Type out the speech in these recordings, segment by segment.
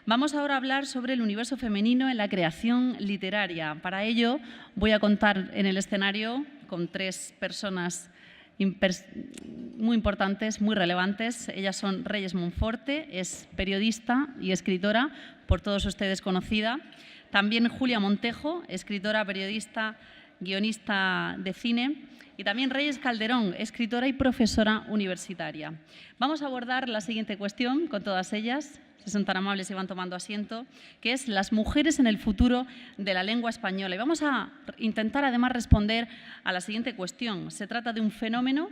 Vamos ahora a hablar sobre el universo femenino en la creación literaria. Para ello voy a contar en el escenario con tres personas muy importantes, muy relevantes. Ellas son Reyes Monforte, es periodista y escritora, por todos ustedes conocida. También Julia Montejo, escritora, periodista, guionista de cine. Y también Reyes Calderón, escritora y profesora universitaria. Vamos a abordar la siguiente cuestión con todas ellas, si son tan amables y van tomando asiento, que es las mujeres en el futuro de la lengua española. Y vamos a intentar además responder a la siguiente cuestión. ¿Se trata de un fenómeno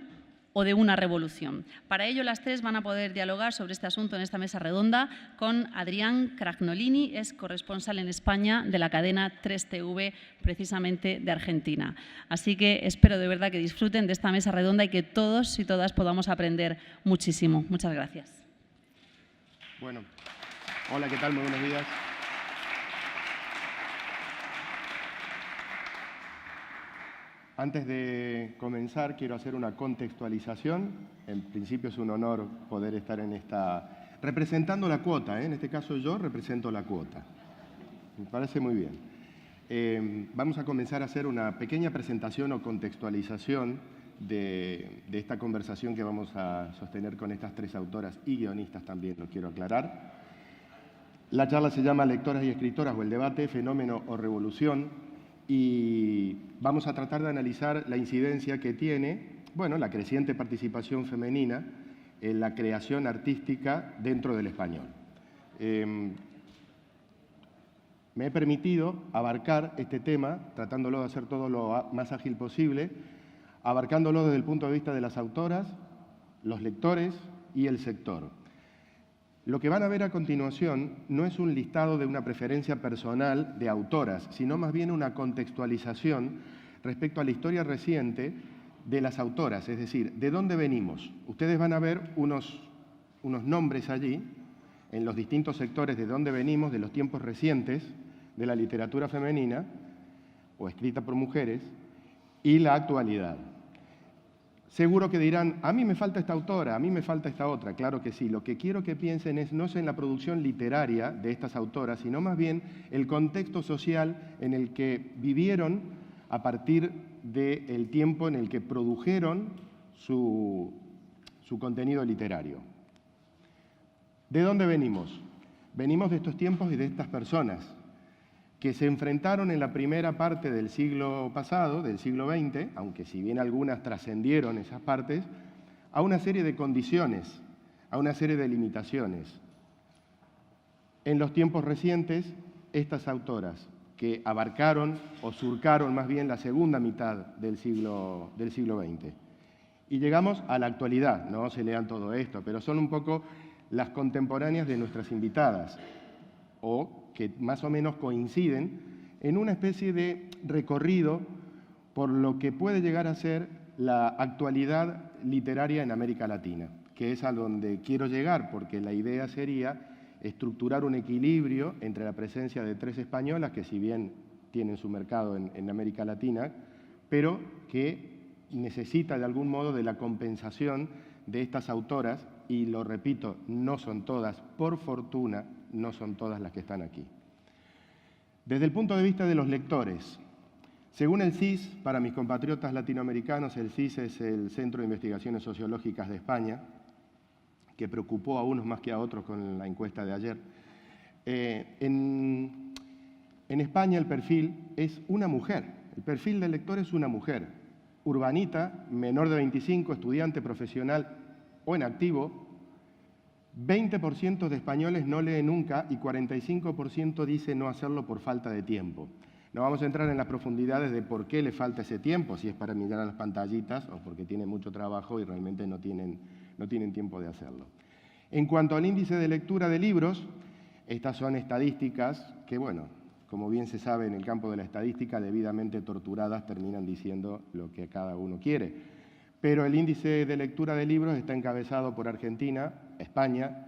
o de una revolución? Para ello, las tres van a poder dialogar sobre este asunto en esta mesa redonda con Adrián Cragnolini, es corresponsal en España de la cadena 3TV, precisamente de Argentina. Así que espero de verdad que disfruten de esta mesa redonda y que todos y todas podamos aprender muchísimo. Muchas gracias. Bueno, hola, ¿qué tal? Muy buenos días. Antes de comenzar, quiero hacer una contextualización. En principio es un honor poder estar en representando la cuota, ¿eh? En este caso yo represento la cuota. Me parece muy bien. Vamos a comenzar a hacer una pequeña presentación o contextualización de esta conversación que vamos a sostener con estas tres autoras y guionistas también, lo quiero aclarar. La charla se llama Lectoras y Escritoras o el debate, fenómeno o revolución. Y vamos a tratar de analizar la incidencia que tiene, bueno, la creciente participación femenina en la creación artística dentro del español. Me he permitido abarcar este tema, tratándolo de hacer todo lo más ágil posible, abarcándolo desde el punto de vista de las autoras, los lectores y el sector. Lo que van a ver a continuación no es un listado de una preferencia personal de autoras, sino más bien una contextualización respecto a la historia reciente de las autoras, es decir, de dónde venimos. Ustedes van a ver unos nombres allí, en los distintos sectores de dónde venimos, de los tiempos recientes de la literatura femenina, o escrita por mujeres, y la actualidad. Seguro que dirán, a mí me falta esta autora, a mí me falta esta otra. Claro que sí. Lo que quiero que piensen no es en la producción literaria de estas autoras, sino más bien el contexto social en el que vivieron a partir del tiempo en el que produjeron su contenido literario. ¿De dónde venimos? Venimos de estos tiempos y de estas personas que se enfrentaron en la primera parte del siglo pasado, del siglo XX, aunque si bien algunas trascendieron esas partes, a una serie de condiciones, a una serie de limitaciones. En los tiempos recientes, estas autoras que abarcaron o surcaron más bien la segunda mitad del siglo XX. Y llegamos a la actualidad, no se lean todo esto, pero son un poco las contemporáneas de nuestras invitadas, o que más o menos coinciden en una especie de recorrido por lo que puede llegar a ser la actualidad literaria en América Latina, que es a donde quiero llegar, porque la idea sería estructurar un equilibrio entre la presencia de tres españolas, que si bien tienen su mercado en América Latina, pero que necesita de algún modo de la compensación de estas autoras, y lo repito, no son todas, por fortuna, no son todas las que están aquí. Desde el punto de vista de los lectores, según el CIS, para mis compatriotas latinoamericanos, el CIS es el Centro de Investigaciones Sociológicas de España, que preocupó a unos más que a otros con la encuesta de ayer. En España el perfil es una mujer, el perfil del lector es una mujer, urbanita, menor de 25, estudiante, profesional o en activo. 20% de españoles no leen nunca y 45% dice no hacerlo por falta de tiempo. No vamos a entrar en las profundidades de por qué le falta ese tiempo, si es para mirar a las pantallitas o porque tienen mucho trabajo y realmente no tienen tiempo de hacerlo. En cuanto al índice de lectura de libros, estas son estadísticas que, bueno, como bien se sabe en el campo de la estadística, debidamente torturadas terminan diciendo lo que cada uno quiere. Pero el índice de lectura de libros está encabezado por Argentina, España,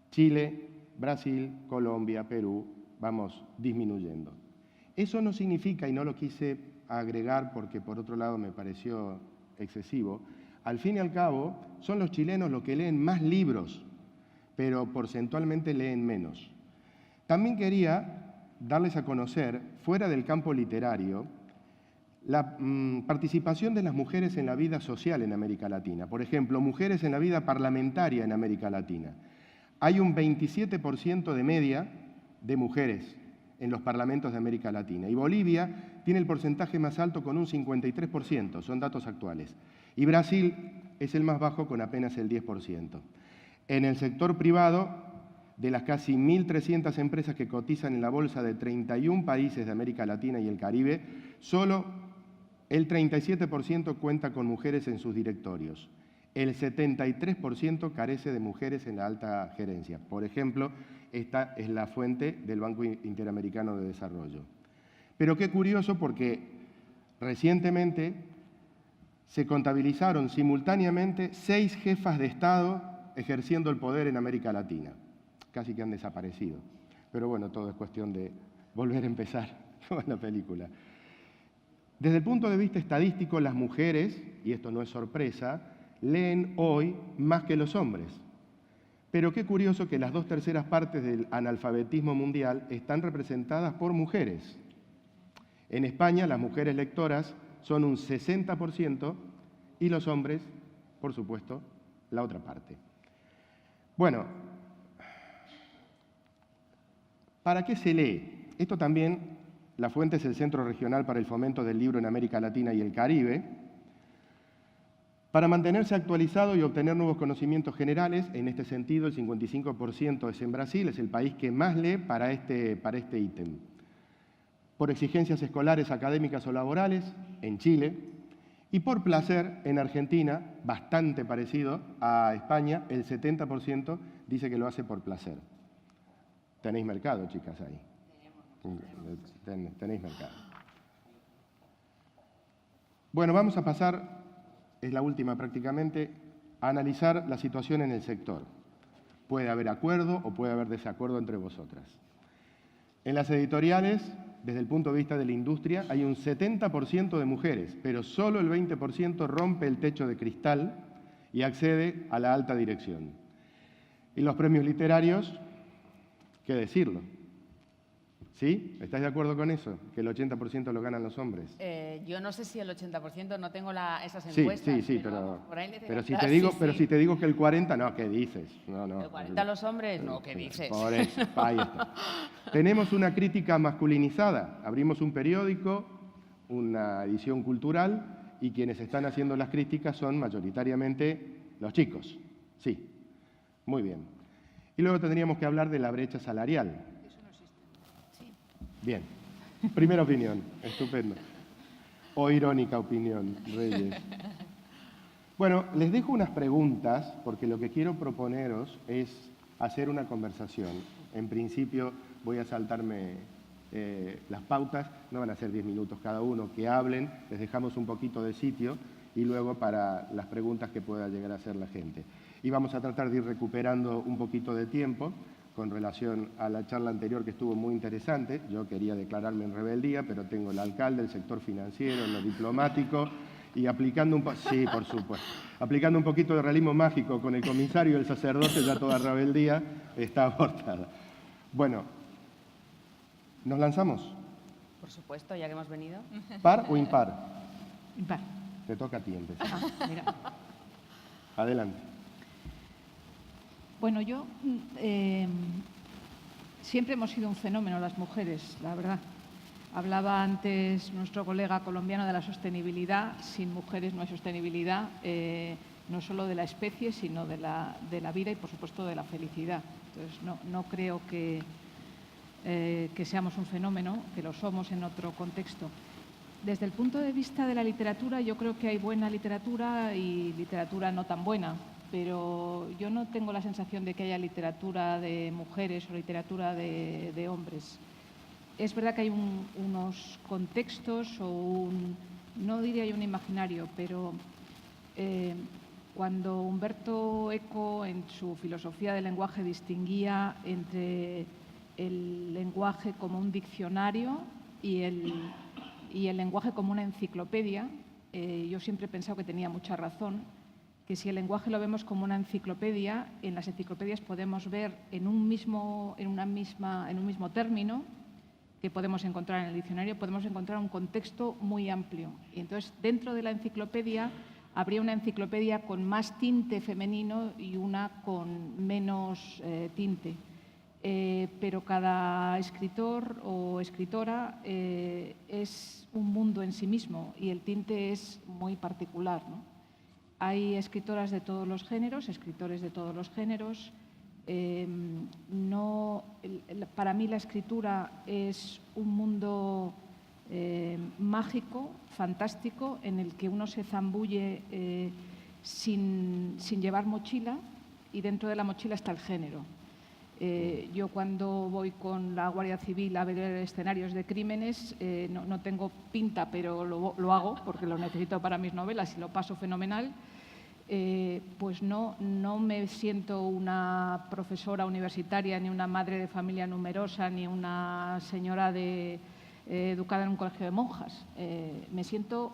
Chile, Brasil, Colombia, Perú. Vamos disminuyendo. Eso no significa, y no lo quise agregar porque por otro lado me pareció excesivo, al fin y al cabo son los chilenos los que leen más libros, pero porcentualmente leen menos. También quería darles a conocer, fuera del campo literario, la participación de las mujeres en la vida social en América Latina. Por ejemplo, mujeres en la vida parlamentaria en América Latina. Hay un 27% de media de mujeres en los parlamentos de América Latina. Y Bolivia tiene el porcentaje más alto con un 53%, son datos actuales. Y Brasil es el más bajo con apenas el 10%. En el sector privado, de las casi 1.300 empresas que cotizan en la bolsa de 31 países de América Latina y el Caribe, solo el 37% cuenta con mujeres en sus directorios. El 73% carece de mujeres en la alta gerencia. Por ejemplo, esta es la fuente del Banco Interamericano de Desarrollo. Pero qué curioso, porque recientemente se contabilizaron simultáneamente 6 jefas de Estado ejerciendo el poder en América Latina. Casi que han desaparecido. Pero bueno, todo es cuestión de volver a empezar con la película. Desde el punto de vista estadístico, las mujeres, y esto no es sorpresa, leen hoy más que los hombres. Pero qué curioso que las 2/3 partes del analfabetismo mundial están representadas por mujeres. En España, las mujeres lectoras son un 60% y los hombres, por supuesto, la otra parte. Bueno, ¿para qué se lee? Esto también, la fuente es el Centro Regional para el Fomento del Libro en América Latina y el Caribe. Para mantenerse actualizado y obtener nuevos conocimientos generales, en este sentido el 55% es en Brasil, es el país que más lee para este ítem. Por exigencias escolares, académicas o laborales, en Chile. Y por placer, en Argentina, bastante parecido a España, el 70% dice que lo hace por placer. Tenéis mercado, chicas, ahí. Tenéis mercado. Bueno, vamos a pasar, es la última prácticamente, a analizar la situación en el sector. Puede haber acuerdo o puede haber desacuerdo entre vosotras. En las editoriales, desde el punto de vista de la industria, hay un 70% de mujeres, pero solo el 20% rompe el techo de cristal y accede a la alta dirección. Y los premios literarios, ¿qué decirlo? ¿Sí? ¿Estáis de acuerdo con eso? ¿Que el 80% lo ganan los hombres? Yo no sé si el 80%, no tengo esas encuestas. Sí, pero si te digo que el 40%, no, ¿qué dices? No. ¿El 40% los hombres? No, ¿qué dices? Por eso, ahí está. Tenemos una crítica masculinizada. Abrimos un periódico, una edición cultural, y quienes están haciendo las críticas son mayoritariamente los chicos. Sí, muy bien. Y luego tendríamos que hablar de la brecha salarial. Bien, primera opinión, estupendo. O irónica opinión, Reyes. Bueno, les dejo unas preguntas, porque lo que quiero proponeros es hacer una conversación. En principio voy a saltarme las pautas, no van a ser 10 minutos cada uno, que hablen, les dejamos un poquito de sitio y luego para las preguntas que pueda llegar a hacer la gente. Y vamos a tratar de ir recuperando un poquito de tiempo con relación a la charla anterior, que estuvo muy interesante. Yo quería declararme en rebeldía, pero tengo el alcalde, el sector financiero, lo diplomático, y aplicando sí, por supuesto, aplicando un poquito de realismo mágico con el comisario y el sacerdote, ya toda rebeldía está abortada. Bueno, ¿nos lanzamos? Por supuesto, ya que hemos venido. ¿Par o impar? Impar. Te toca a ti empezar. Mira. Adelante. Bueno, siempre hemos sido un fenómeno las mujeres, la verdad. Hablaba antes nuestro colega colombiano de la sostenibilidad. Sin mujeres no hay sostenibilidad, no solo de la especie, sino de la vida y, por supuesto, de la felicidad. Entonces, no creo que seamos un fenómeno, que lo somos en otro contexto. Desde el punto de vista de la literatura, yo creo que hay buena literatura y literatura no tan buena. Pero yo no tengo la sensación de que haya literatura de mujeres o literatura de hombres. Es verdad que hay unos contextos o no diría yo un imaginario, pero cuando Umberto Eco en su filosofía del lenguaje distinguía entre el lenguaje como un diccionario y el lenguaje como una enciclopedia, yo siempre he pensado que tenía mucha razón. que si el lenguaje lo vemos como una enciclopedia, en las enciclopedias podemos ver en un mismo término que podemos encontrar en el diccionario, podemos encontrar un contexto muy amplio. Y entonces, dentro de la enciclopedia, habría una enciclopedia con más tinte femenino y una con menos tinte. Pero cada escritor o escritora es un mundo en sí mismo y el tinte es muy particular, ¿no? Hay escritoras de todos los géneros, escritores de todos los géneros. Para mí la escritura es un mundo mágico, fantástico, en el que uno se zambulle sin llevar mochila y dentro de la mochila está el género. Yo cuando voy con la Guardia Civil a ver escenarios de crímenes, no tengo pinta, pero lo hago porque lo necesito para mis novelas y lo paso fenomenal. Pues no me siento una profesora universitaria, ni una madre de familia numerosa, ni una señora educada en un colegio de monjas. Me siento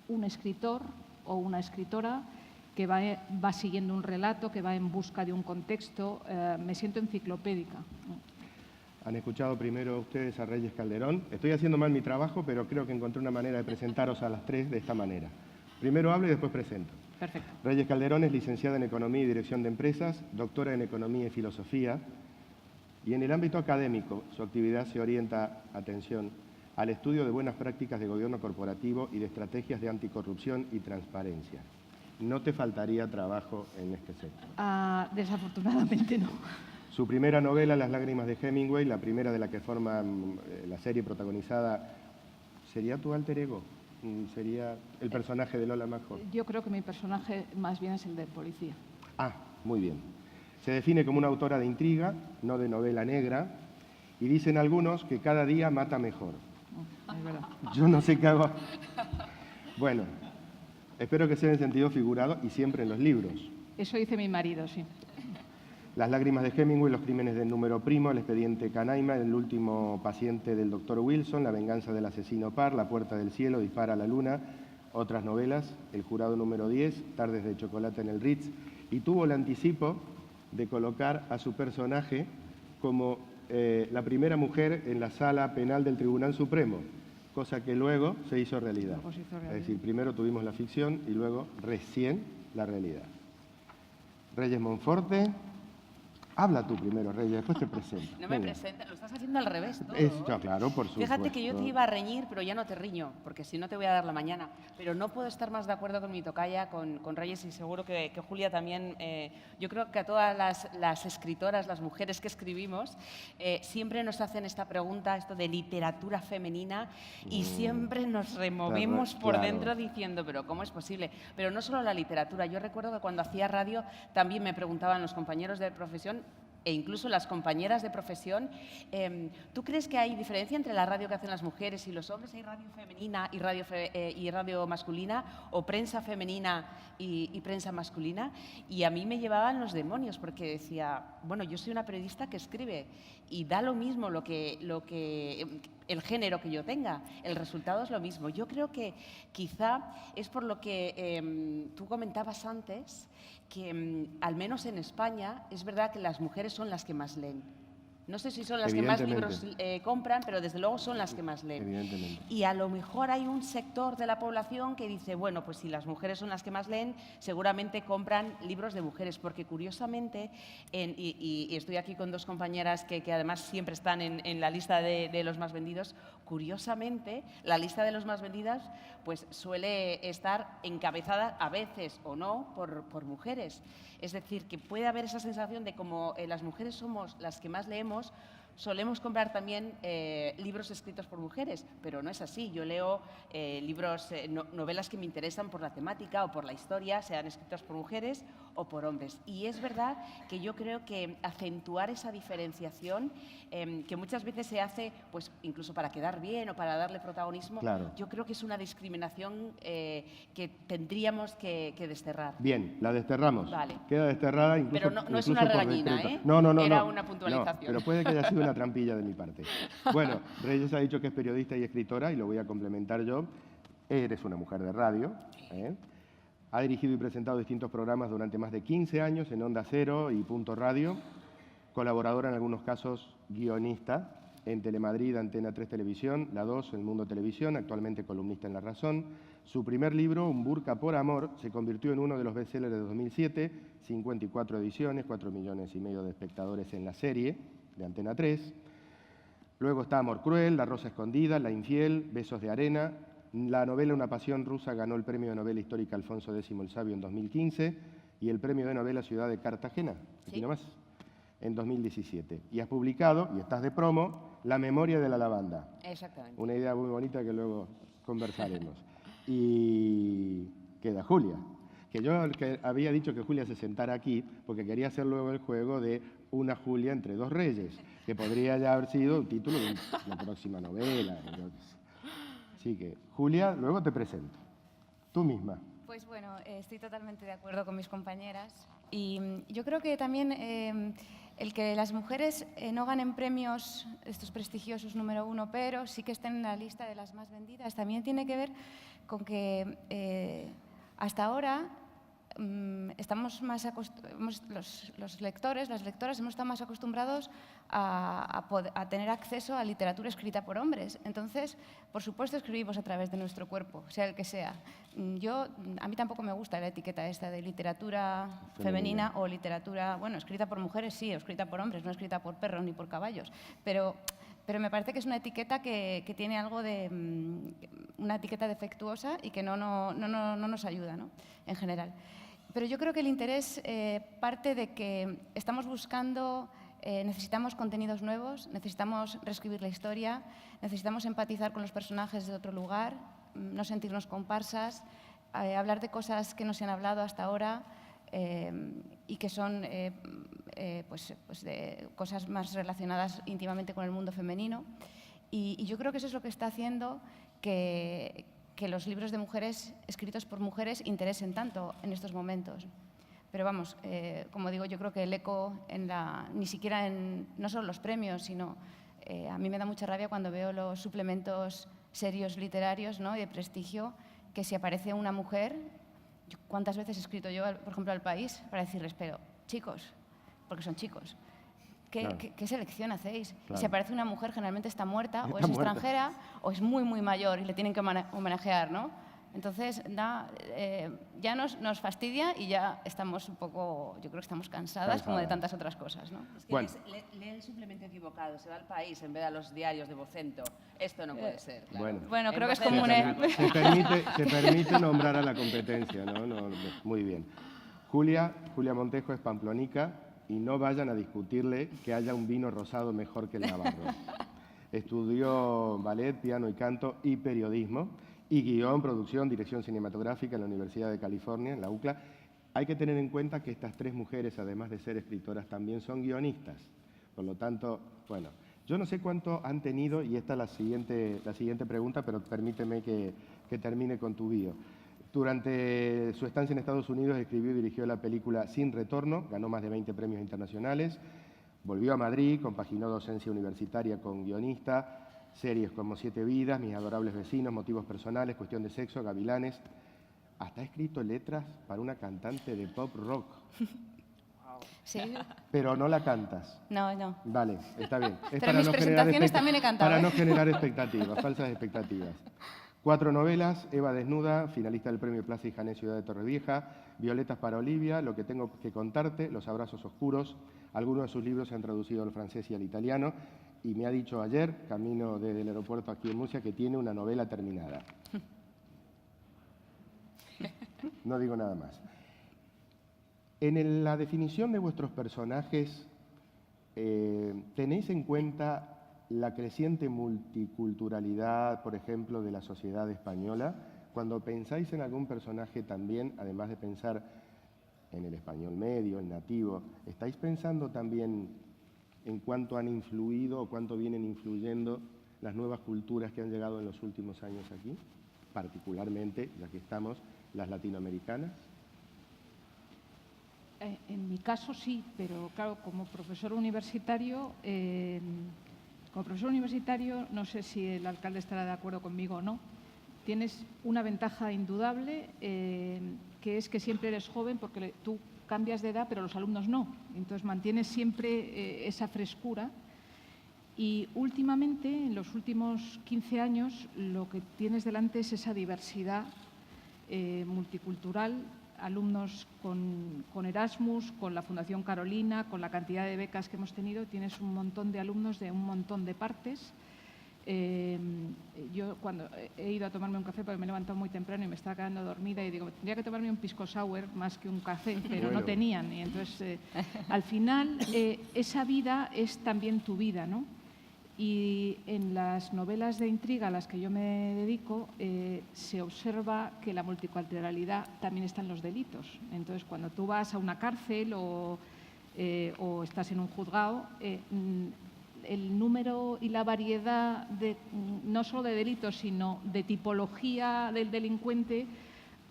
un escritor o una escritora que va siguiendo un relato, que va en busca de un contexto. Me siento enciclopédica. Han escuchado primero ustedes a Reyes Calderón. Estoy haciendo mal mi trabajo, pero creo que encontré una manera de presentaros a las tres de esta manera. Primero hablo y después presento. Perfecto. Reyes Calderón es licenciada en Economía y Dirección de Empresas, doctora en Economía y Filosofía, y en el ámbito académico su actividad se orienta, atención, al estudio de buenas prácticas de gobierno corporativo y de estrategias de anticorrupción y transparencia. ¿No te faltaría trabajo en este sector? Desafortunadamente no. Su primera novela, Las lágrimas de Hemingway, la primera de la que forma la serie protagonizada, ¿sería tu alter ego? ¿Sería el personaje de Lola Major? Yo creo que mi personaje más bien es el del policía. Ah, muy bien. Se define como una autora de intriga, no de novela negra, y dicen algunos que cada día mata mejor. Es verdad. Yo no sé qué hago. Bueno, espero que sea en sentido figurado y siempre en los libros. Eso dice mi marido, sí. Las lágrimas de Hemingway, Los crímenes del número primo, El expediente Canaima, El último paciente del doctor Wilson, La venganza del asesino Parr, La puerta del cielo, Dispara a la luna, otras novelas, El jurado número 10, Tardes de chocolate en el Ritz, y tuvo el anticipo de colocar a su personaje como la primera mujer en la sala penal del Tribunal Supremo, cosa que luego se hizo realidad. Es decir, primero tuvimos la ficción y luego recién la realidad. Reyes Monforte. Habla tú primero, Reyes, después te presento. No me presenta, lo estás haciendo al revés todo. Claro, por supuesto. Fíjate que yo te iba a reñir, pero ya no te riño, porque si no te voy a dar la mañana. Pero no puedo estar más de acuerdo con mi tocaya, con Reyes, y seguro que Julia también. Yo creo que a todas las escritoras, las mujeres que escribimos, siempre nos hacen esta pregunta, esto de literatura femenina, y siempre nos removemos por dentro diciendo, pero ¿cómo es posible? Pero no solo la literatura. Yo recuerdo que cuando hacía radio también me preguntaban los compañeros de profesión, e incluso las compañeras de profesión, ¿tú crees que hay diferencia entre la radio que hacen las mujeres y los hombres? ¿Hay radio femenina y radio masculina? ¿O prensa femenina y prensa masculina? Y a mí me llevaban los demonios, porque decía, bueno, yo soy una periodista que escribe y da lo mismo el género que yo tenga, el resultado es lo mismo. Yo creo que quizá es por lo que tú comentabas antes, que al menos en España es verdad que las mujeres son las que más leen. No sé si son las que más libros compran, pero desde luego son las que más leen. Evidentemente. Y a lo mejor hay un sector de la población que dice, bueno, pues si las mujeres son las que más leen, seguramente compran libros de mujeres, porque curiosamente, y estoy aquí con dos compañeras que además siempre están en la lista de los más vendidos, curiosamente, la lista de los más vendidas pues suele estar encabezada a veces o no por mujeres. Es decir, que puede haber esa sensación de como las mujeres somos las que más leemos, solemos comprar también libros escritos por mujeres, pero no es así. Yo leo libros, novelas que me interesan por la temática o por la historia, sean escritas por mujeres o por hombres. Y es verdad que yo creo que acentuar esa diferenciación, que muchas veces se hace pues incluso para quedar bien o para darle protagonismo, claro, yo creo que es una discriminación que tendríamos que desterrar. Bien, la desterramos. Vale. Queda desterrada incluso. Pero no es una regañina, ¿eh? No. Era una puntualización. No, pero puede que haya sido una trampilla de mi parte. Bueno, Reyes ha dicho que es periodista y escritora y lo voy a complementar yo. Eres una mujer de radio, ¿eh? Ha dirigido y presentado distintos programas durante más de 15 años en Onda Cero y Punto Radio. Colaboradora en algunos casos, guionista en Telemadrid, Antena 3 Televisión, La 2, El Mundo Televisión, actualmente columnista en La Razón. Su primer libro, Un burka por amor, se convirtió en uno de los bestsellers de 2007, 54 ediciones, 4,5 millones de espectadores en la serie de Antena 3. Luego está Amor Cruel, La Rosa Escondida, La Infiel, Besos de Arena. La novela Una pasión rusa ganó el premio de novela histórica Alfonso X el Sabio en 2015 y el premio de novela Ciudad de Cartagena, aquí nomás, en 2017. Y has publicado, y estás de promo, La memoria de la lavanda. Exactamente. Una idea muy bonita que luego conversaremos. Y queda Julia, que yo había dicho que Julia se sentara aquí porque quería hacer luego el juego de una Julia entre dos reyes, que podría ya haber sido un título de la próxima novela. Así que, Julia, luego te presento. Tú misma. Pues bueno, estoy totalmente de acuerdo con mis compañeras y yo creo que también el que las mujeres no ganen premios, estos prestigiosos número 1, pero sí que estén en la lista de las más vendidas, también tiene que ver con que hasta ahora estamos más los lectores, las lectoras, hemos estado más acostumbrados a tener acceso a literatura escrita por hombres. Entonces, por supuesto, escribimos a través de nuestro cuerpo, sea el que sea. A mí tampoco me gusta la etiqueta esta de literatura femenina o literatura, bueno, escrita por mujeres sí, o escrita por hombres, no escrita por perros ni por caballos. Pero me parece que es una etiqueta que tiene algo de una etiqueta defectuosa y que no nos ayuda, ¿no? En general. Pero yo creo que el interés parte de que estamos buscando, necesitamos contenidos nuevos, necesitamos reescribir la historia, necesitamos empatizar con los personajes de otro lugar, no sentirnos comparsas, hablar de cosas que no se han hablado hasta ahora y que son de cosas más relacionadas íntimamente con el mundo femenino. Y yo creo que eso es lo que está haciendo que los libros de mujeres escritos por mujeres interesen tanto en estos momentos. Pero vamos, como digo, yo creo que el eco ni siquiera en no solo los premios, sino a mí me da mucha rabia cuando veo los suplementos serios literarios, ¿no? Y de prestigio, que si aparece una mujer, ¿cuántas veces he escrito yo, por ejemplo, al País para decirles, pero chicos, porque son chicos, ¿qué selección hacéis? Claro. Y si aparece una mujer, generalmente está muerta, o Está es muerta. extranjera, o es muy, muy mayor y le tienen que homenajear, ¿no? Entonces, ya nos fastidia y ya estamos un poco, yo creo que estamos cansadas como de tantas otras cosas, ¿no? Es que Bueno. lee el suplemento equivocado, se va al País en vez de a los diarios de Vocento. Esto no puede ser, claro. Bueno, creo que es En como Vocento Se permite nombrar a la competencia, ¿no? Muy bien. Julia Montejo es pamplonica y no vayan a discutirle que haya un vino rosado mejor que el navarro. Estudió ballet, piano y canto y periodismo y guión, producción, dirección cinematográfica en la Universidad de California, en la UCLA. Hay que tener en cuenta que estas tres mujeres, además de ser escritoras, también son guionistas. Por lo tanto, bueno, yo no sé cuánto han tenido, y esta es la siguiente pregunta, pero permíteme que termine con tu bio. Durante su estancia en Estados Unidos escribió y dirigió la película Sin Retorno, ganó más de 20 premios internacionales, volvió a Madrid, compaginó docencia universitaria con guionista, series como 7 vidas, Mis adorables vecinos, Motivos personales, Cuestión de sexo, Gavilanes. Hasta ha escrito letras para una cantante de pop rock. Sí. Pero no la cantas. No. Vale, está bien. Es Pero para mis no generar presentaciones también he cantado, Para ¿eh? no generar expectativas, falsas expectativas. 4 novelas, Eva desnuda, finalista del Premio Plaza y Jané Ciudad de Torrevieja, Violetas para Olivia, Lo que tengo que contarte, Los abrazos oscuros. Algunos de sus libros se han traducido al francés y al italiano y me ha dicho ayer, camino desde el aeropuerto aquí en Murcia, que tiene una novela terminada. No digo nada más. En la definición de vuestros personajes, ¿tenéis en cuenta la creciente multiculturalidad, por ejemplo, de la sociedad española? Cuando pensáis en algún personaje también, además de pensar en el español medio, el nativo, ¿estáis pensando también en cuánto han influido o cuánto vienen influyendo las nuevas culturas que han llegado en los últimos años aquí? Particularmente, ya que estamos, las latinoamericanas. En mi caso sí, pero claro, como profesor universitario, no sé si el alcalde estará de acuerdo conmigo o no, tienes una ventaja indudable, que es que siempre eres joven porque tú cambias de edad, pero los alumnos no. Entonces mantienes siempre esa frescura. Y últimamente, en los últimos 15 años, lo que tienes delante es esa diversidad multicultural, alumnos con Erasmus, con la Fundación Carolina, con la cantidad de becas que hemos tenido. Tienes un montón de alumnos de un montón de partes. Yo cuando he ido a tomarme un café, porque me he levantado muy temprano y me estaba quedando dormida, y digo, tendría que tomarme un pisco sour más que un café, pero bueno, no tenían. Y entonces, al final, esa vida es también tu vida, ¿no? Y en las novelas de intriga a las que yo me dedico, se observa que la multiculturalidad también está en los delitos. Entonces, cuando tú vas a una cárcel o estás en un juzgado, el número y la variedad no solo de delitos, sino de tipología del delincuente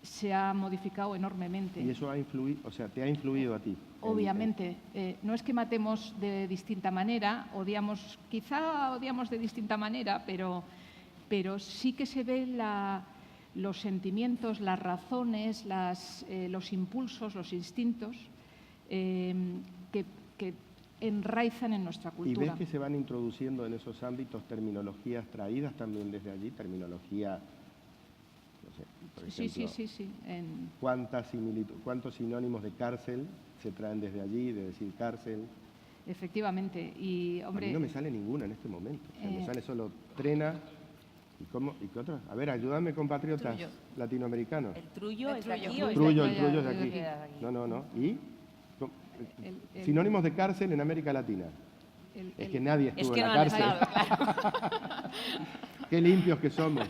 se ha modificado enormemente. ¿Y eso ha influido, o sea, te ha influido a ti? Obviamente. No es que matemos de distinta manera, quizá odiamos de distinta manera, pero sí que se ven los sentimientos, las razones, los impulsos, los instintos que enraizan en nuestra cultura. ¿Y ves que se van introduciendo en esos ámbitos terminologías traídas también desde allí? Terminología, no sé, por ejemplo, Sí. ¿cuántos sinónimos de cárcel se traen desde allí, de decir cárcel? Efectivamente. Y, hombre, a mí no me sale ninguna en este momento. O sea, me sale solo trena. ¿Y qué otra? A ver, ayúdame, compatriotas latinoamericanos. ¿El trullo es de aquí? El trullo es de aquí. No. ¿Y? Sinónimos de cárcel en América Latina. Es que nadie estuvo en la cárcel. Claro. Qué limpios que somos.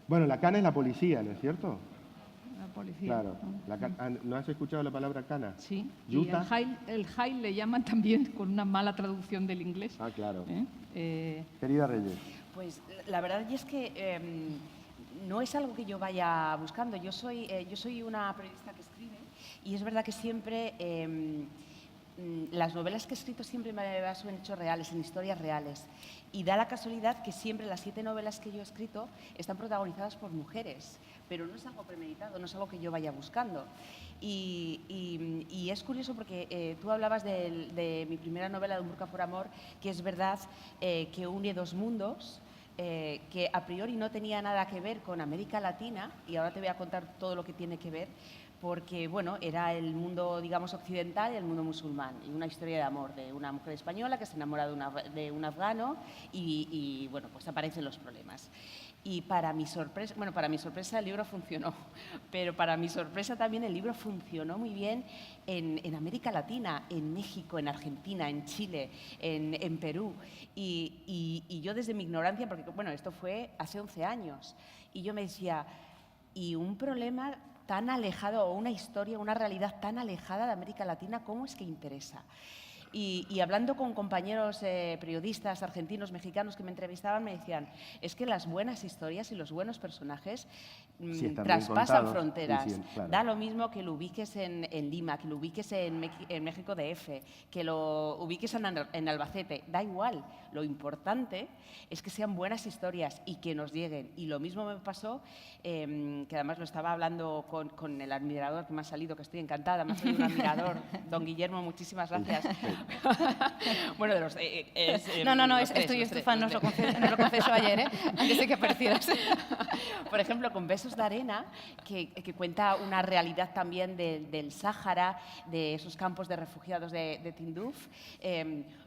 Bueno, la cana es la policía, ¿no es cierto? La policía. Claro. ¿No has escuchado la palabra cana? Sí. ¿Yuta? Y el jail le llaman también con una mala traducción del inglés. Ah, claro. Querida Reyes. Pues la verdad es que no es algo que yo vaya buscando. Yo soy una periodista que escribe y es verdad que siempre las novelas que he escrito siempre me baso en hechos reales, en historias reales. Y da la casualidad que siempre las 7 novelas que yo he escrito están protagonizadas por mujeres, pero no es algo premeditado, no es algo que yo vaya buscando. Y es curioso porque tú hablabas de mi primera novela, de Un burka por amor, que es verdad que une 2 mundos, que a priori no tenía nada que ver con América Latina, y ahora te voy a contar todo lo que tiene que ver, porque bueno, era el mundo, digamos, occidental y el mundo musulmán, y una historia de amor de una mujer española que se enamora de un afgano y bueno, pues aparecen los problemas. Y para mi sorpresa el libro funcionó, pero para mi sorpresa también el libro funcionó muy bien en América Latina, en México, en Argentina, en Chile, en Perú. Y yo desde mi ignorancia, porque bueno, esto fue hace 11 años, y yo me decía, ¿y un problema tan alejado, o una historia, una realidad tan alejada de América Latina, cómo es que interesa? Y hablando con compañeros periodistas argentinos, mexicanos que me entrevistaban, me decían, es que las buenas historias y los buenos personajes traspasan fronteras. Sí, claro. Da lo mismo que lo ubiques en Lima, que lo ubiques en México DF, que lo ubiques en Albacete, da igual. Lo importante es que sean buenas historias y que nos lleguen. Y lo mismo me pasó, que además lo estaba hablando con el admirador que me ha salido, que estoy encantada, me ha salido un admirador, don Guillermo, muchísimas gracias. Bueno, de los... estoy tu fan, nos lo confesó ayer, antes de que aparecieras. Por ejemplo, con Besos de arena, que cuenta una realidad también del Sáhara, de esos campos de refugiados de Tinduf.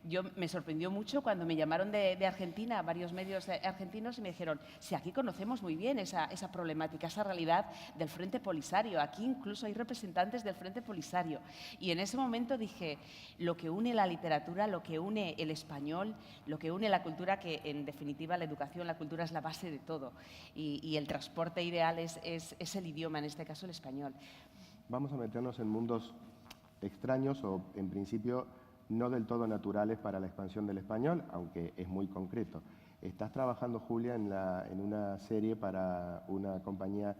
Yo me sorprendió mucho cuando me llamaron de Argentina, varios medios argentinos, y me dijeron, si aquí conocemos muy bien esa problemática, esa realidad del Frente Polisario. Aquí incluso hay representantes del Frente Polisario. Y en ese momento dije, lo que une la literatura, lo que une el español, lo que une la cultura, que en definitiva la educación, la cultura es la base de todo. Y el transporte ideal es el idioma, en este caso el español. Vamos a meternos en mundos extraños o, en principio, no del todo naturales para la expansión del español, aunque es muy concreto. Estás trabajando, Julia, en una serie para una compañía,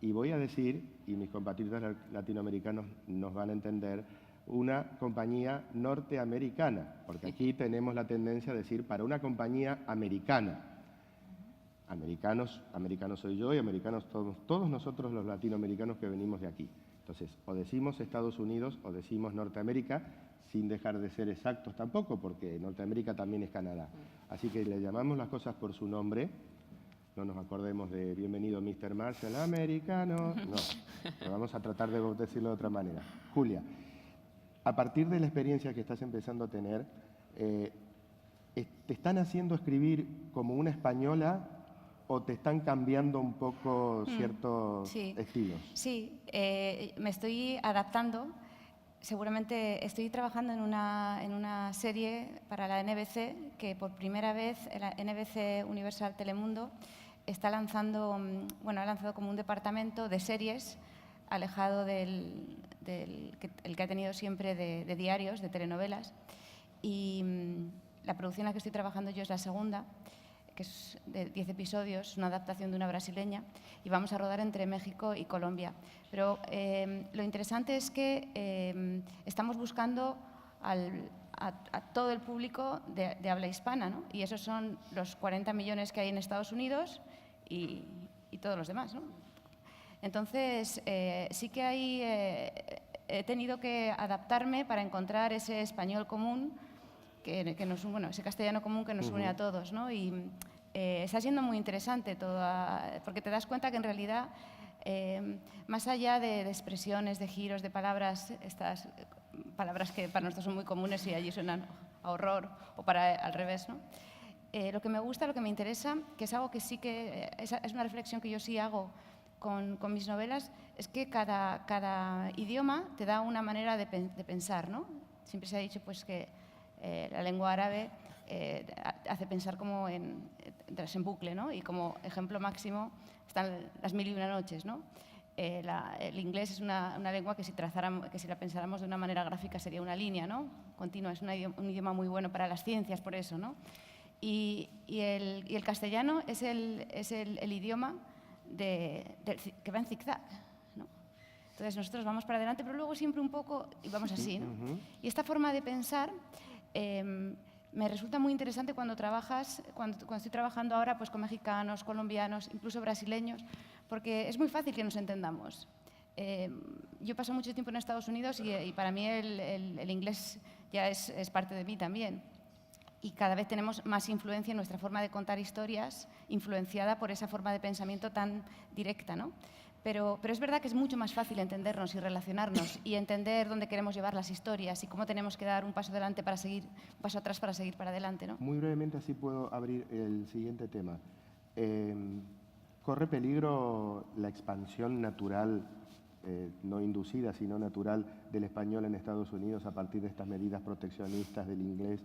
y voy a decir, y mis compatriotas latinoamericanos nos van a entender, una compañía norteamericana, porque aquí tenemos la tendencia a decir para una compañía americana. Americanos soy yo y americanos todos nosotros los latinoamericanos que venimos de aquí. Entonces, o decimos Estados Unidos o decimos Norteamérica, sin dejar de ser exactos tampoco, porque Norteamérica también es Canadá. Así que le llamamos las cosas por su nombre. No nos acordemos de bienvenido Mr. Marshall, americano. No, pero vamos a tratar de decirlo de otra manera. Julia, a partir de la experiencia que estás empezando a tener, ¿te están haciendo escribir como una española o te están cambiando un poco ciertos estilos? Sí, me estoy adaptando. Seguramente estoy trabajando en una serie para la NBC que por primera vez la NBC Universal Telemundo está lanzando, bueno, ha lanzado como un departamento de series alejado el que ha tenido siempre de diarios, de telenovelas. Y la producción en la que estoy trabajando yo es la segunda, que es de 10 episodios, una adaptación de una brasileña, y vamos a rodar entre México y Colombia. Pero lo interesante es que estamos buscando a todo el público de habla hispana, ¿no? Y esos son los 40 millones que hay en Estados Unidos y todos los demás, ¿no? Entonces, sí que ahí he tenido que adaptarme para encontrar ese español común, bueno, ese castellano común que nos une a todos, ¿no? Y está siendo muy interesante porque te das cuenta que en realidad, más allá de expresiones, de giros, de palabras, estas palabras que para nosotros son muy comunes y allí suenan a horror, o al revés, ¿no? Lo que me gusta, lo que me interesa, que es algo que sí que es una reflexión que yo sí hago con mis novelas, es que cada idioma te da una manera de pensar, ¿no? Siempre se ha dicho pues que la lengua árabe hace pensar como entras en bucle, ¿no? Y como ejemplo máximo están las 1001 noches, ¿no? El inglés es una lengua que si la pensáramos de una manera gráfica sería una línea, ¿no? Continua, es un idioma muy bueno para las ciencias, por eso, ¿no? Y el castellano es el idioma que va en zigzag, ¿no? Entonces nosotros vamos para adelante, pero luego siempre un poco y vamos así, ¿no? Y esta forma de pensar me resulta muy interesante cuando estoy trabajando ahora pues, con mexicanos, colombianos, incluso brasileños, porque es muy fácil que nos entendamos. Yo paso mucho tiempo en Estados Unidos y para mí el inglés ya es parte de mí también. Y cada vez tenemos más influencia en nuestra forma de contar historias, influenciada por esa forma de pensamiento tan directa, ¿no? Pero es verdad que es mucho más fácil entendernos y relacionarnos y entender dónde queremos llevar las historias y cómo tenemos que dar un paso adelante para seguir, un paso atrás para seguir para adelante, ¿no? Muy brevemente, así puedo abrir el siguiente tema. ¿Corre peligro la expansión natural, no inducida, sino natural, del español en Estados Unidos a partir de estas medidas proteccionistas del inglés?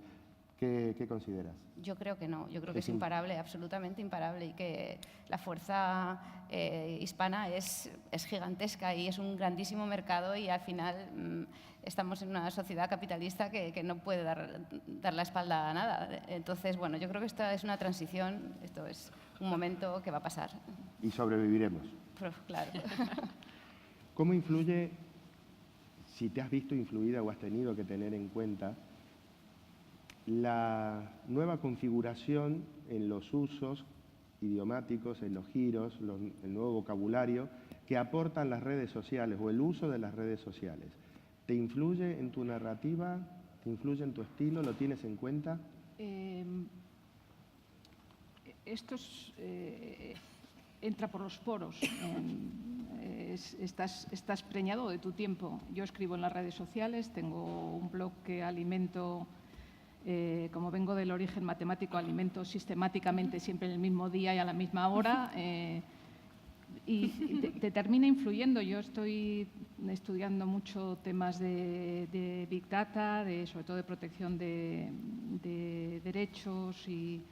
¿Qué consideras? Yo creo que no, yo creo que es imparable, absolutamente imparable, y que la fuerza hispana es gigantesca y es un grandísimo mercado y al final estamos en una sociedad capitalista que no puede dar la espalda a nada. Entonces, bueno, yo creo que esta es una transición, esto es un momento que va a pasar. Y sobreviviremos. Pero, claro. ¿Cómo influye, si te has visto influida o has tenido que tener en cuenta, la nueva configuración en los usos idiomáticos, en los giros, el nuevo vocabulario que aportan las redes sociales o el uso de las redes sociales? ¿Te influye en tu narrativa? ¿Te influye en tu estilo? ¿Lo tienes en cuenta? Esto entra por los poros. Estás preñado de tu tiempo. Yo escribo en las redes sociales, tengo un blog que alimento. Como vengo del origen matemático, alimento sistemáticamente siempre en el mismo día y a la misma hora y te termina influyendo. Yo estoy estudiando mucho temas de Big Data, sobre todo de protección de derechos y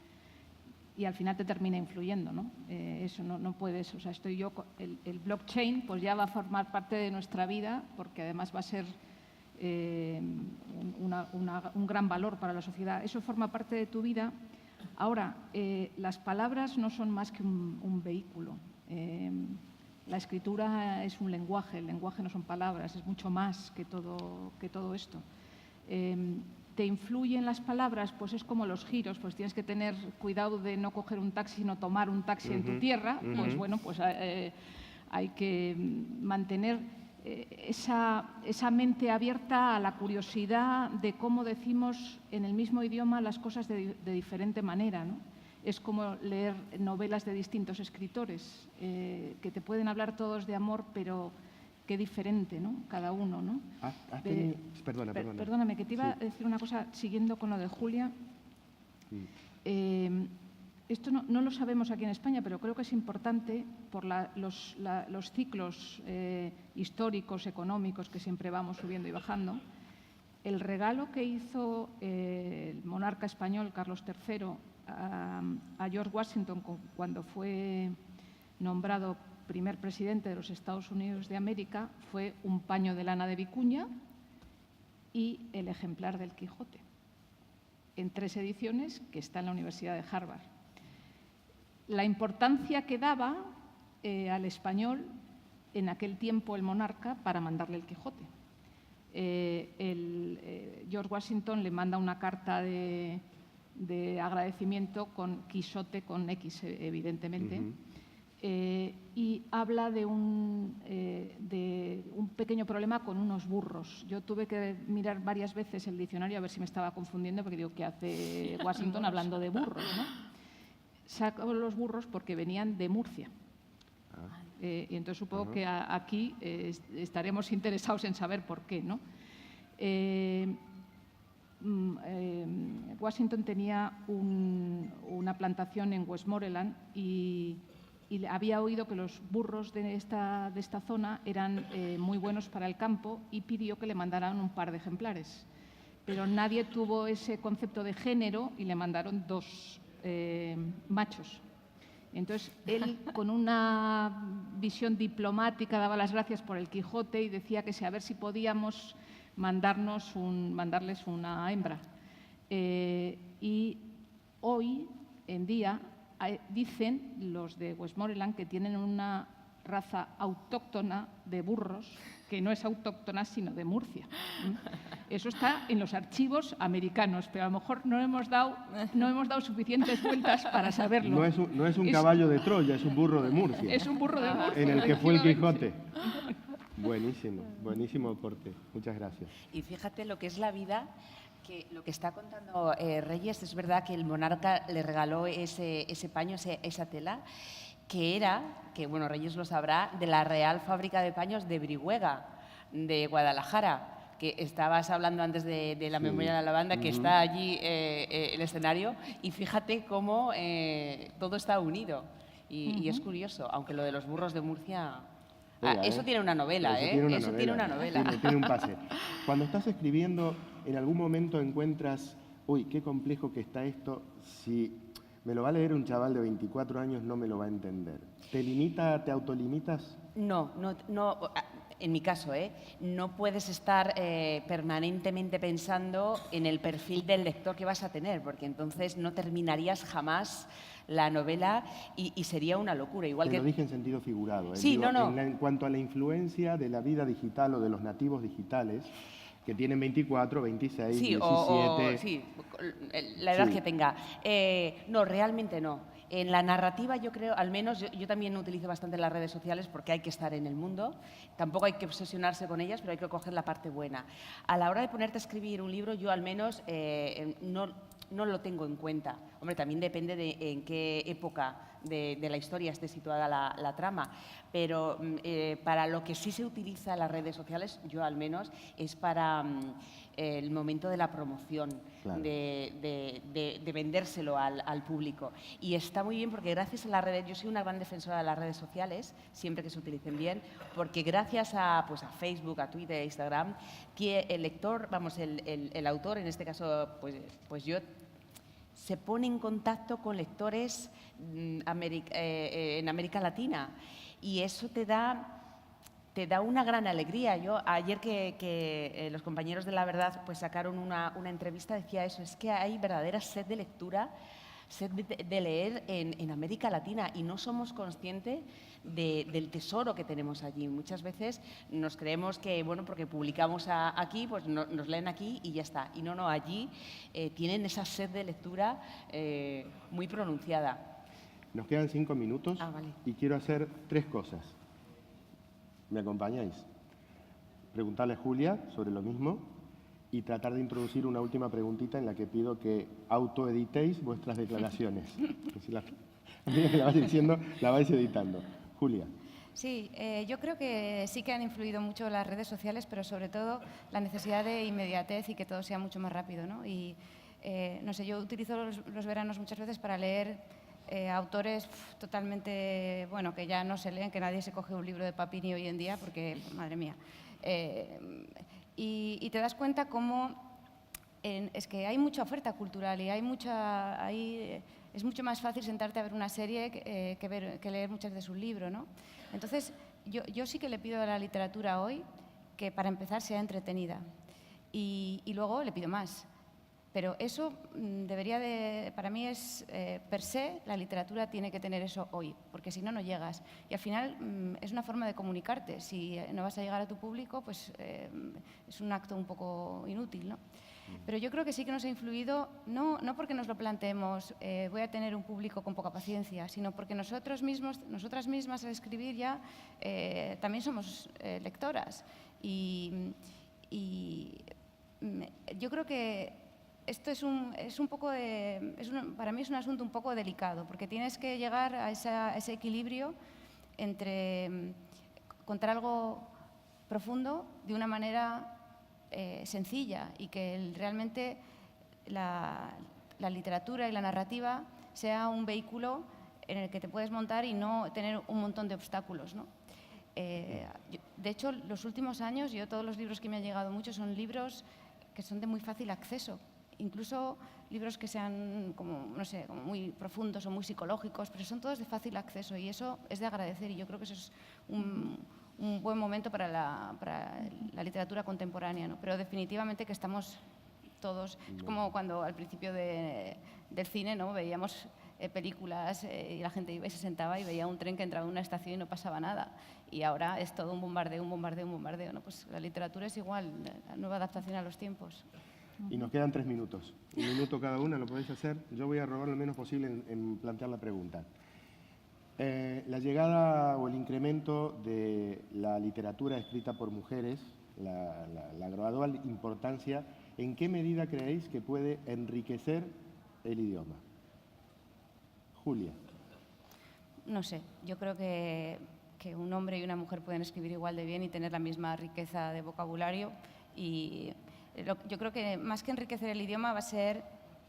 al final te termina influyendo, ¿no? Eso no puedes, o sea, el blockchain pues ya va a formar parte de nuestra vida porque además va a ser un gran valor para la sociedad. Eso forma parte de tu vida. Ahora, las palabras no son más que un vehículo. La escritura es un lenguaje, el lenguaje no son palabras, es mucho más que todo esto. te influyen las palabras, pues es como los giros, pues tienes que tener cuidado de no coger un taxi, sino tomar un taxi en tu tierra, pues bueno, pues hay que mantener esa mente abierta a la curiosidad de cómo decimos en el mismo idioma las cosas de diferente manera, ¿no? Es como leer novelas de distintos escritores, que te pueden hablar todos de amor, pero qué diferente, ¿no? Cada uno, ¿no? Perdona. Perdóname, que te iba a decir una cosa, siguiendo con lo de Julia. Esto no lo sabemos aquí en España, pero creo que es importante por los ciclos históricos, económicos, que siempre vamos subiendo y bajando. El regalo que hizo el monarca español, Carlos III, a George Washington cuando fue nombrado primer presidente de los Estados Unidos de América fue un paño de lana de vicuña y el ejemplar del Quijote, en 3 ediciones, que está en la Universidad de Harvard. La importancia que daba al español en aquel tiempo el monarca para mandarle el Quijote. George Washington le manda una carta de agradecimiento con Quijote, con X, evidentemente, y habla de un pequeño problema con unos burros. Yo tuve que mirar varias veces el diccionario a ver si me estaba confundiendo, porque digo, ¿qué hace Washington hablando de burros, ¿no? Saco los burros porque venían de Murcia. Y entonces supongo que aquí estaremos interesados en saber por qué, ¿no? Washington tenía una plantación en Westmoreland y había oído que los burros de esta zona eran muy buenos para el campo y pidió que le mandaran un par de ejemplares. Pero nadie tuvo ese concepto de género y le mandaron 2 machos. Entonces, él, con una visión diplomática, daba las gracias por el Quijote y decía que a ver si podíamos mandarles una hembra. Y hoy en día dicen los de Westmoreland que tienen una raza autóctona de burros que no es autóctona sino de Murcia. Eso está en los archivos americanos, pero a lo mejor no hemos dado suficientes vueltas para saberlo. No es un caballo de Troya, es un burro de Murcia. Es un burro de Murcia. En el que fue el Quijote. Buenísimo aporte. Muchas gracias. Y fíjate lo que es la vida, que lo que está contando Reyes, es verdad que el monarca le regaló ese paño, esa tela, que bueno, Reyes lo sabrá, de la Real Fábrica de Paños de Brihuega, de Guadalajara, que estabas hablando antes de la memoria de la lavanda, que está allí el escenario, y fíjate cómo todo está unido. Y es curioso, aunque lo de los burros de Murcia... eso tiene una novela, Eso tiene una novela. Tiene un pase. Cuando estás escribiendo, en algún momento encuentras, uy, qué complejo que está esto, si me lo va a leer un chaval de 24 años no me lo va a entender. ¿Te autolimitas? No. En mi caso, no puedes estar permanentemente pensando en el perfil del lector que vas a tener, porque entonces no terminarías jamás la novela y sería una locura. Igual Lo dije en sentido figurado. Sí, Digo, no. En cuanto a la influencia de la vida digital o de los nativos digitales, que tienen 24, 26, 17... Sí, la edad que tenga. No, realmente no. En la narrativa yo creo, al menos, yo también utilizo bastante las redes sociales porque hay que estar en el mundo. Tampoco hay que obsesionarse con ellas, pero hay que coger la parte buena. A la hora de ponerte a escribir un libro, yo al menos no lo tengo en cuenta. Hombre, también depende de en qué época de la historia esté situada la trama. Pero para lo que sí se utiliza las redes sociales, yo al menos, es para el momento de la promoción, claro, de vendérselo al público. Y está muy bien porque gracias a las redes, yo soy una gran defensora de las redes sociales, siempre que se utilicen bien, porque gracias a Facebook, a Twitter, a Instagram, que el lector, el autor, en este caso, pues yo, se pone en contacto con lectores en América Latina y eso te da una gran alegría. Yo ayer que los compañeros de La Verdad pues sacaron una entrevista, decía eso, es que hay verdadera sed de lectura sed de leer en América Latina y no somos conscientes del tesoro que tenemos allí. Muchas veces nos creemos que, bueno, porque publicamos aquí, pues nos leen aquí y ya está. Y no, allí tienen esa sed de lectura muy pronunciada. Nos quedan 5 minutos Vale. y quiero hacer 3 cosas. ¿Me acompañáis? Preguntarle a Julia sobre lo mismo y tratar de introducir una última preguntita en la que pido que autoeditéis vuestras declaraciones. Si a medida que la vais diciendo, la vais editando. Julia. Sí, yo creo que sí que han influido mucho las redes sociales, pero sobre todo la necesidad de inmediatez y que todo sea mucho más rápido, ¿no? Y, no sé, yo utilizo los veranos muchas veces para leer autores totalmente, bueno, que ya no se leen, que nadie se coge un libro de Papini hoy en día, porque, madre mía. Y te das cuenta cómo es que hay mucha oferta cultural y es mucho más fácil sentarte a ver una serie que leer muchas de sus libros, ¿no? Entonces, yo sí que le pido a la literatura hoy que, para empezar, sea entretenida. Y luego le pido más. Pero eso debería de, para mí es, per se, la literatura tiene que tener eso hoy, porque si no, no llegas. Y al final es una forma de comunicarte. Si no vas a llegar a tu público, pues es un acto un poco inútil, ¿no? Pero yo creo que sí que nos ha influido, no porque nos lo planteemos, voy a tener un público con poca paciencia, sino porque nosotras mismas al escribir ya también somos lectoras. Y yo creo que esto es un poco para mí es un asunto un poco delicado, porque tienes que llegar a ese equilibrio entre contar algo profundo de una manera sencilla y que realmente la literatura y la narrativa sea un vehículo en el que te puedes montar y no tener un montón de obstáculos, ¿no? De hecho, los últimos años, todos los libros que me han llegado mucho son libros que son de muy fácil acceso. Incluso libros que sean como, no sé, como muy profundos o muy psicológicos, pero son todos de fácil acceso y eso es de agradecer y yo creo que eso es un buen momento para la literatura contemporánea, ¿no? Pero definitivamente que estamos todos, es como cuando al principio del cine, ¿no? Veíamos películas y la gente iba y se sentaba y veía un tren que entraba en una estación y no pasaba nada. Y ahora es todo un bombardeo, ¿no? Pues la literatura es igual, la nueva adaptación a los tiempos. Y nos quedan 3 minutos. 1 minuto cada una, lo podéis hacer. Yo voy a robar lo menos posible en plantear la pregunta. La llegada o el incremento de la literatura escrita por mujeres, la gradual importancia, ¿en qué medida creéis que puede enriquecer el idioma? Julia. No sé, yo creo que un hombre y una mujer pueden escribir igual de bien y tener la misma riqueza de vocabulario y yo creo que más que enriquecer el idioma va a ser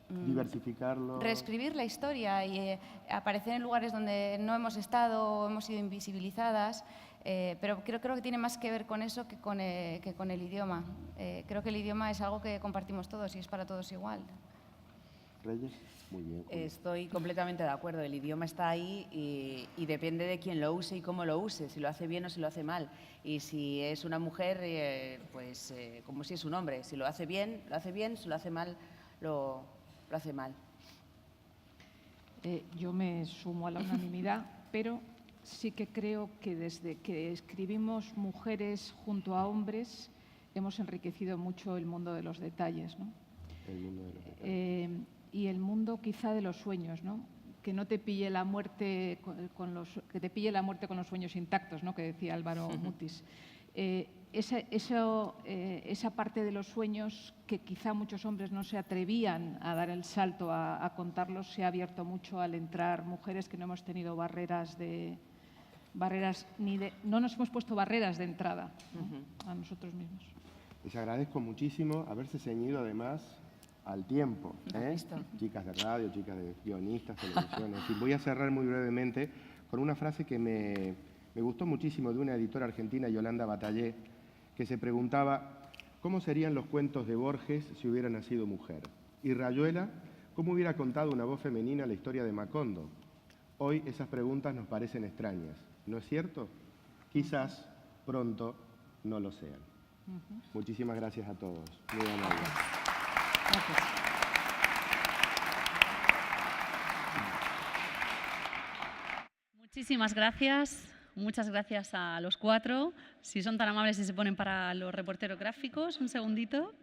diversificarlo, reescribir la historia y aparecer en lugares donde no hemos estado o hemos sido invisibilizadas, pero creo que tiene más que ver con eso que con el idioma. Creo que el idioma es algo que compartimos todos y es para todos igual. Reyes. Muy bien, Julia. Estoy completamente de acuerdo. El idioma está ahí y depende de quién lo use y cómo lo use, si lo hace bien o si lo hace mal. Y si es una mujer, pues como si es un hombre. Si lo hace bien, si lo hace mal, lo hace mal. Yo me sumo a la unanimidad, pero sí que creo que desde que escribimos mujeres junto a hombres hemos enriquecido mucho el mundo de los detalles, ¿no? El mundo de los detalles. Y el mundo quizá de los sueños, ¿no? Que no te pille la muerte con los sueños intactos, ¿no? Que decía Álvaro Mutis. Esa parte de los sueños que quizá muchos hombres no se atrevían a dar el salto a contarlos, se ha abierto mucho al entrar mujeres que no hemos tenido no nos hemos puesto barreras de entrada, ¿no? A nosotros mismos. Les agradezco muchísimo haberse ceñido además al tiempo, chicas de radio, chicas de guionistas, televisión, en fin. Voy a cerrar muy brevemente con una frase que me gustó muchísimo de una editora argentina, Yolanda Batallé, que se preguntaba ¿cómo serían los cuentos de Borges si hubiera nacido mujer? Y Rayuela, ¿cómo hubiera contado una voz femenina la historia de Macondo? Hoy esas preguntas nos parecen extrañas, ¿no es cierto? Quizás pronto no lo sean. Muchísimas gracias a todos. Muy amables. Gracias. Muchísimas gracias. Muchas gracias a los 4. Si son tan amables y se ponen para los reporteros gráficos, un segundito.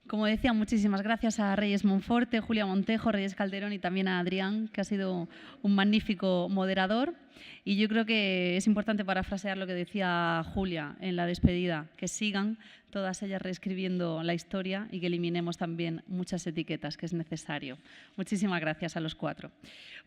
Como decía, muchísimas gracias a Reyes Monforte, Julia Montejo, Reyes Calderón y también a Adrián, que ha sido un magnífico moderador. Y yo creo que es importante parafrasear lo que decía Julia en la despedida, que sigan todas ellas reescribiendo la historia y que eliminemos también muchas etiquetas, que es necesario. Muchísimas gracias a los 4.